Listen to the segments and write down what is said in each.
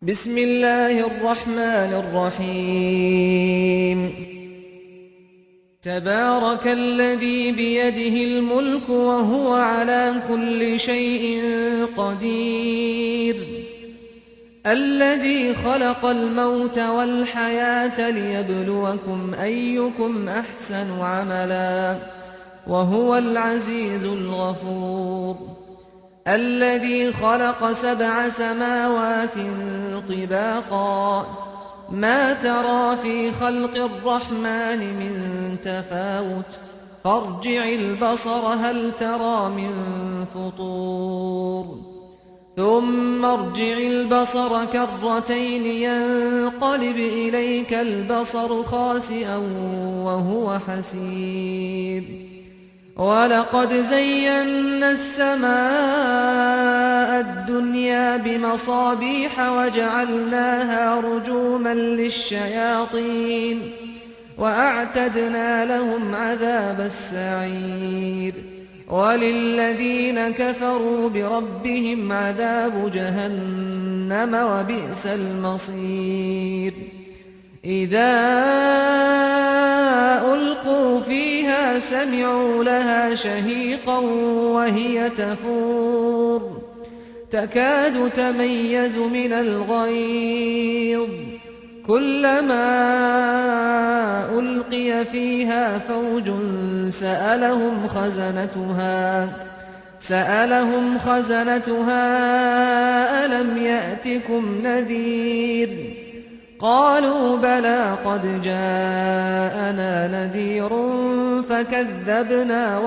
بسم الله الرحمن الرحيم تبارك الذي بيده الملك وهو على كل شيء قدير الذي خلق الموت والحياة ليبلوكم أيكم أحسن عملا وهو العزيز الغفور الذي خلق 7 سماوات طباقا ما ترى في خلق الرحمن من تفاوت فارجع البصر هل ترى من فطور ثم ارجع البصر كرتين ينقلب إليك البصر خاسئا وهو حسير ولقد زينا السماء الدنيا بمصابيح وجعلناها رجوما للشياطين وأعتدنا لهم عذاب السعير وللذين كفروا بربهم عذاب جهنم وبئس المصير إذا ألقوا فيها سمعوا لها شهيقا وهي تفور تكاد تميز من الغيظ كلما ألقي فيها فوج سألهم خزنتها ألم يأتكم نذير قالوا بلى قد جاءنا نذير فكذبنا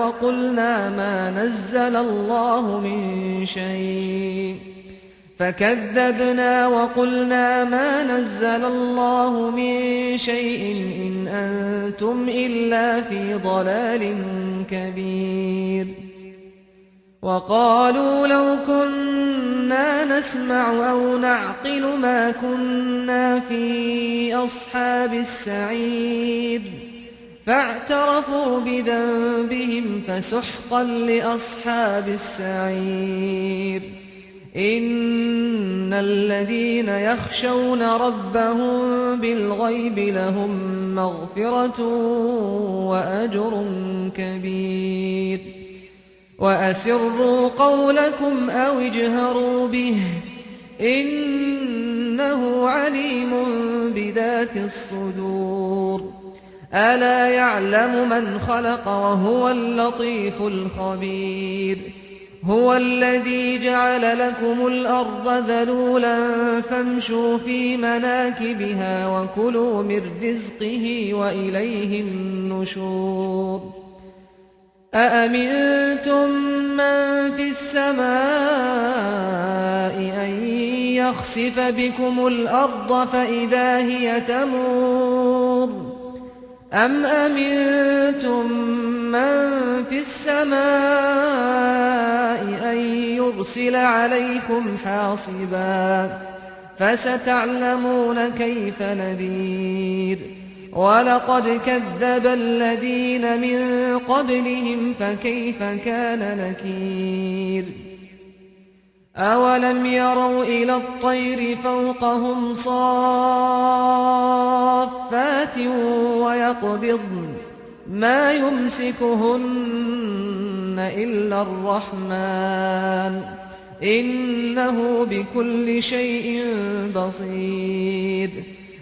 وقلنا ما نزل الله من شيء إن أنتم إلا في ضلال كبير وقالوا لو كنا نسمع أو نعقل ما كنا في أصحاب السعير فاعترفوا بذنبهم فسحقا لأصحاب السعير إن الذين يخشون ربهم بالغيب لهم مغفرة وأجر كبير وأسروا قولكم أو اجهروا به إنه عليم بذات الصدور ألا يعلم من خلق وهو اللطيف الخبير هو الذي جعل لكم الأرض ذلولا فامشوا في مناكبها وكلوا من رزقه وإليه النشور أأمنتم من في السماء أن يخسف بكم الأرض فإذا هي تمور أم أمنتم من في السماء أن يرسل عليكم حاصبا فستعلمون كيف نذير ولقد كذب الذين من قبلهم فكيف كان نكير أولم يروا إلى الطير فوقهم صافات ويقبضن ما يمسكهن إلا الرحمن إنه بكل شيء بصير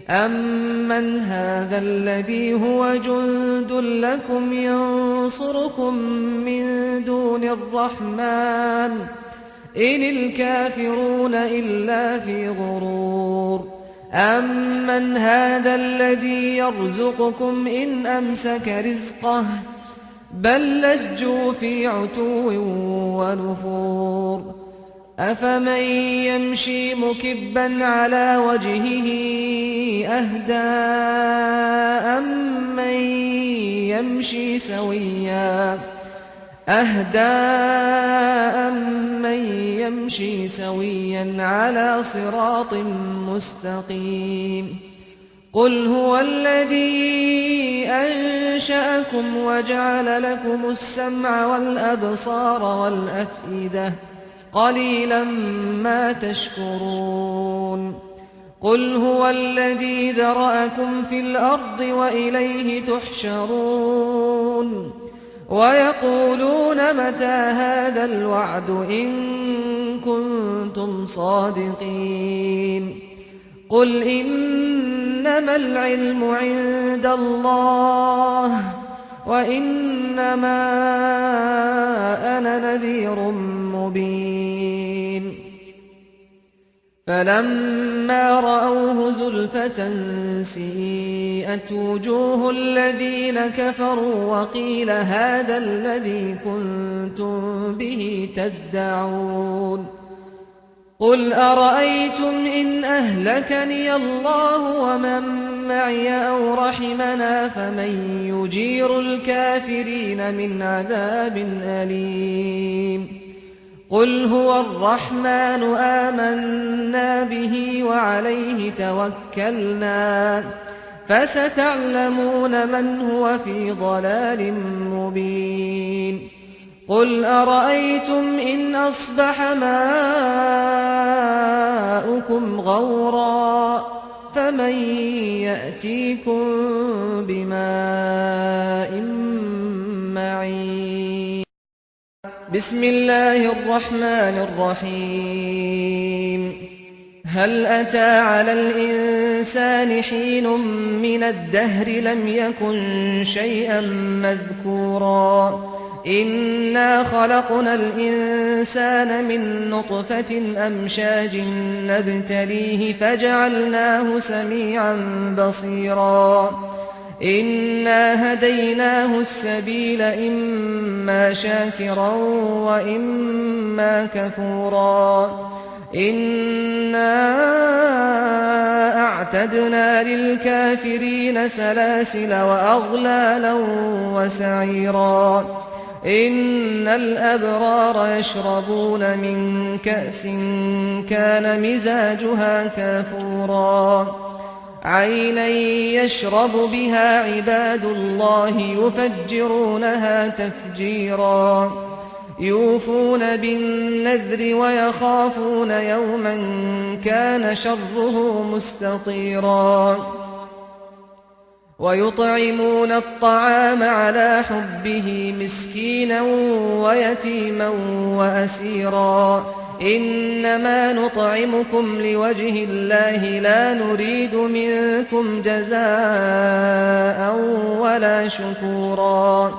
أمن هذا الذي هو جند لكم ينصركم من دون الرحمن إن الكافرون إلا في غرور أمن هذا الذي يرزقكم إن أمسك رزقه بل لجوا في عتو ونفور أفمن يمشي مكبا على وجهه أهدى أمن يمشي سويا على صراط مستقيم قل هو الذي أنشأكم وجعل لكم السمع والأبصار والأفئدة قليلا ما تشكرون قل هو الذي ذرأكم في الأرض وإليه تحشرون ويقولون متى هذا الوعد إن كنتم صادقين قل إنما العلم عند الله وإنما أنا نذير مبين فلما رأوه زلفة سيئت وجوه الذين كفروا وقيل هذا الذي كنتم به تدعون قل أرأيتم إن أهلكني الله ومن معي أو رحمنا فمن يجير الكافرين من عذاب أليم قل هو الرحمن آمنا به وعليه توكلنا فستعلمون من هو في ضلال مبين قل أرأيتم إن أصبح ماؤكم غورا فمن يأتيكم بماء معين بسم الله الرحمن الرحيم هل أتى على الإنسان حين من الدهر لم يكن شيئا مذكورا إنا خلقنا الإنسان من نطفة أمشاج نبتليه فجعلناه سميعا بصيرا إنا هديناه السبيل إما شاكرا وإما كفورا إنا أعتدنا للكافرين سلاسل وأغلالا وسعيرا إن الأبرار يشربون من كأس كان مزاجها كافورا عينا يشرب بها عباد الله يفجرونها تفجيرا يوفون بالنذر ويخافون يوما كان شره مستطيرا ويطعمون الطعام على حبه مسكينا ويتيما وأسيرا إنما نطعمكم لوجه الله لا نريد منكم جزاء ولا شكورا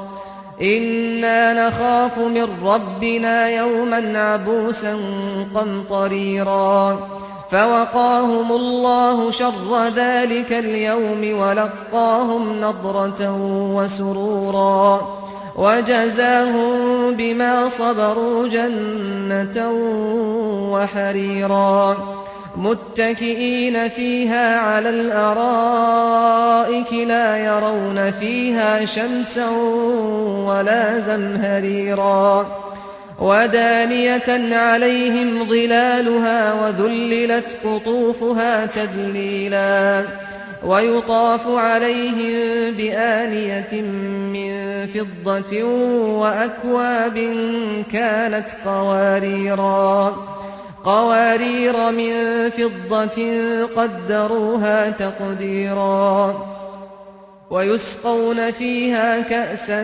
إنا نخاف من ربنا يوما عبوسا قمطريرا فوقاهم الله شر ذلك اليوم ولقاهم نضرة وسرورا وجزاهم بما صبروا جنة وحريرا متكئين فيها على الأرائك لا يرون فيها شمسا ولا زمهريرا ودانية عليهم ظلالها وذللت قطوفها تذليلا ويطاف عليهم بآنية من فضة وأكواب كانت قوارير من فضة قدروها تقديرا ويسقون فيها كأسا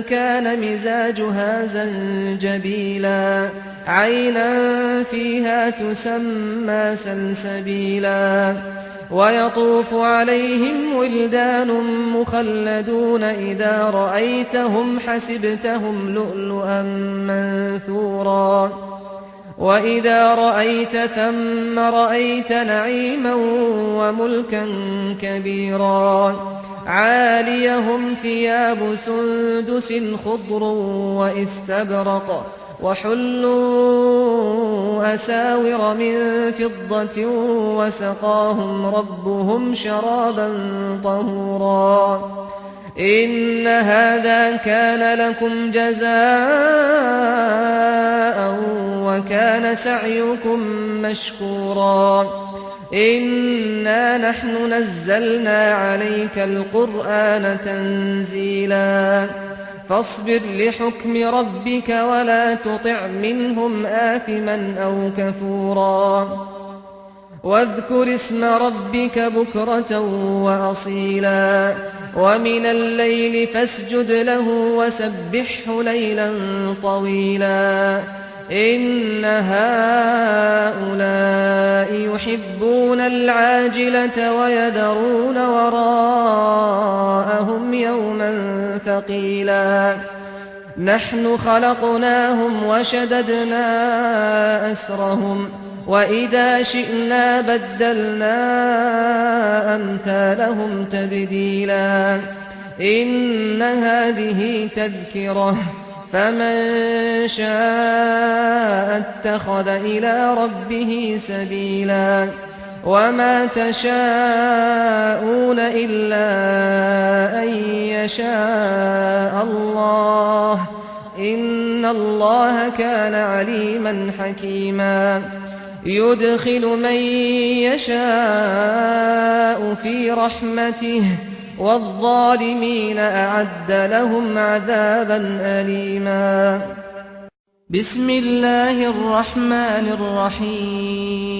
كان مزاجها زنجبيلا عينا فيها تسمى سلسبيلا ويطوف عليهم ولدان مخلدون إذا رأيتهم حسبتهم لؤلؤا منثورا وإذا رأيت ثم رأيت نعيما وملكا كبيرا عاليهم ثياب سندس خضر واستبرق وحلوا أساور من فضة وسقاهم ربهم شرابا طهورا إن هذا كان لكم جزاء وكان سعيكم مشكورا إنا نحن نزلنا عليك القرآن تنزيلا فاصبر لحكم ربك ولا تطع منهم آثما أو كفورا واذكر اسم ربك بكرة وأصيلا ومن الليل فاسجد له وسبحه ليلا طويلا إن هؤلاء يحبون العاجلة ويذرون وراءهم يوما ثقيلا نحن خلقناهم وشددنا أسرهم وإذا شئنا بدلنا أمثالهم تبديلا إن هذه تذكرة فمن شاء اتخذ إلى ربه سبيلا وما تشاءون إلا أن يشاء الله إن الله كان عليما حكيما يدخل من يشاء في رحمته والظالمين أعد لهم عذابا أليما بسم الله الرحمن الرحيم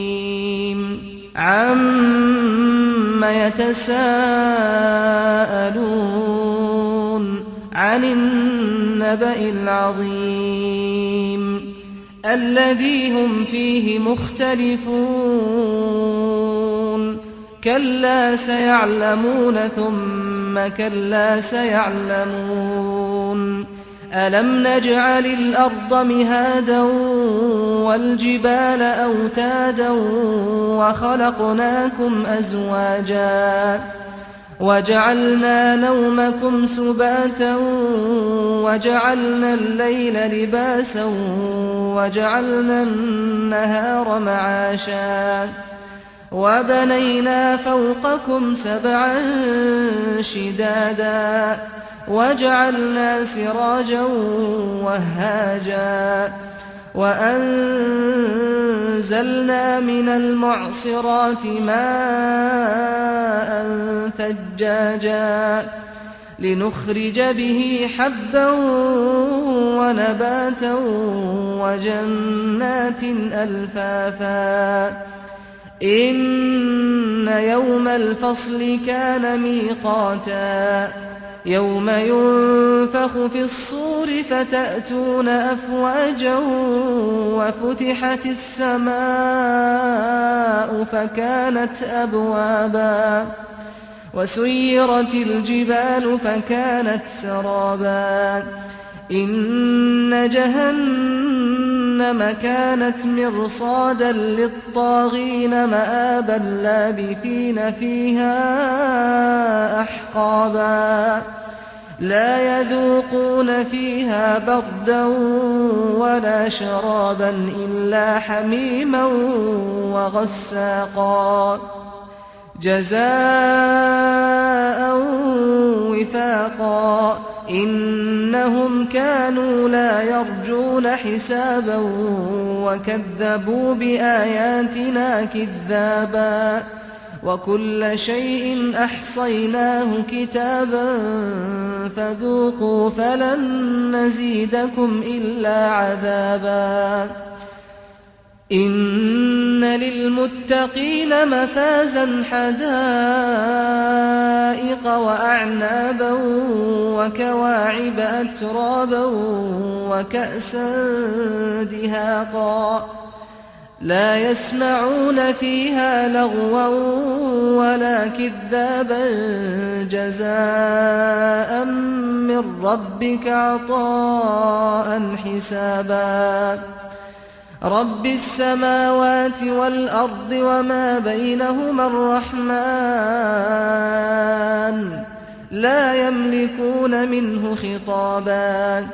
عم يتساءلون عن النبأ العظيم الذي هم فيه مختلفون كلا سيعلمون ثم كلا سيعلمون ألم نجعل الأرض مهادا والجبال أوتادا وخلقناكم أزواجا وجعلنا نومكم سباتا وجعلنا الليل لباسا وجعلنا النهار معاشا وبنينا فوقكم سبعا شدادا وجعلنا سراجا وهاجا وأنزلنا من المعصرات ماء ثجاجا لنخرج به حبا ونباتا وجنات ألفافا إن يوم الفصل كان ميقاتا يوم ينفخ في الصور فتأتون أفواجا وفتحت السماء فكانت أبوابا وسيرت الجبال فكانت سرابا إن جهنم كانت مرصادا للطاغين مآبا لابثين فيها أحقابا لا يذوقون فيها بردا ولا شرابا إلا حميما وغساقا جزاء وفاقا إنهم كانوا لا يرجون حسابا وكذبوا بآياتنا كذابا وكل شيء أحصيناه كتابا فذوقوا فلن نزيدكم إلا عذابا إن للمتقين مفازا حدائق وأعنابا وكواعب أترابا وكأسا دهاقا لا يسمعون فيها لغوا ولا كذابا جزاء من ربك عطاء حسابا رب السماوات والأرض وما بينهما الرحمن لا يملكون منه خطابا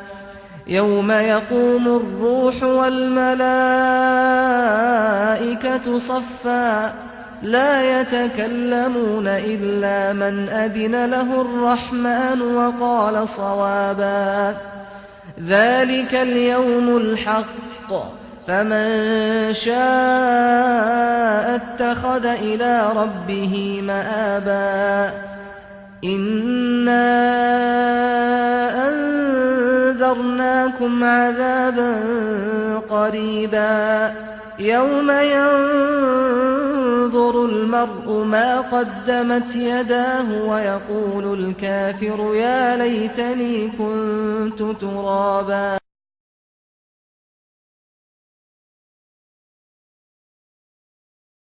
يوم يقوم الروح والملائكة صفا لا يتكلمون إلا من أذن له الرحمن وقال صوابا ذلك اليوم الحق فمن شاء اتخذ إلى ربه مآبا إنا أنذرناكم عذابا قريبا يوم ينظر المرء ما قدمت يداه ويقول الكافر يا ليتني كنت ترابا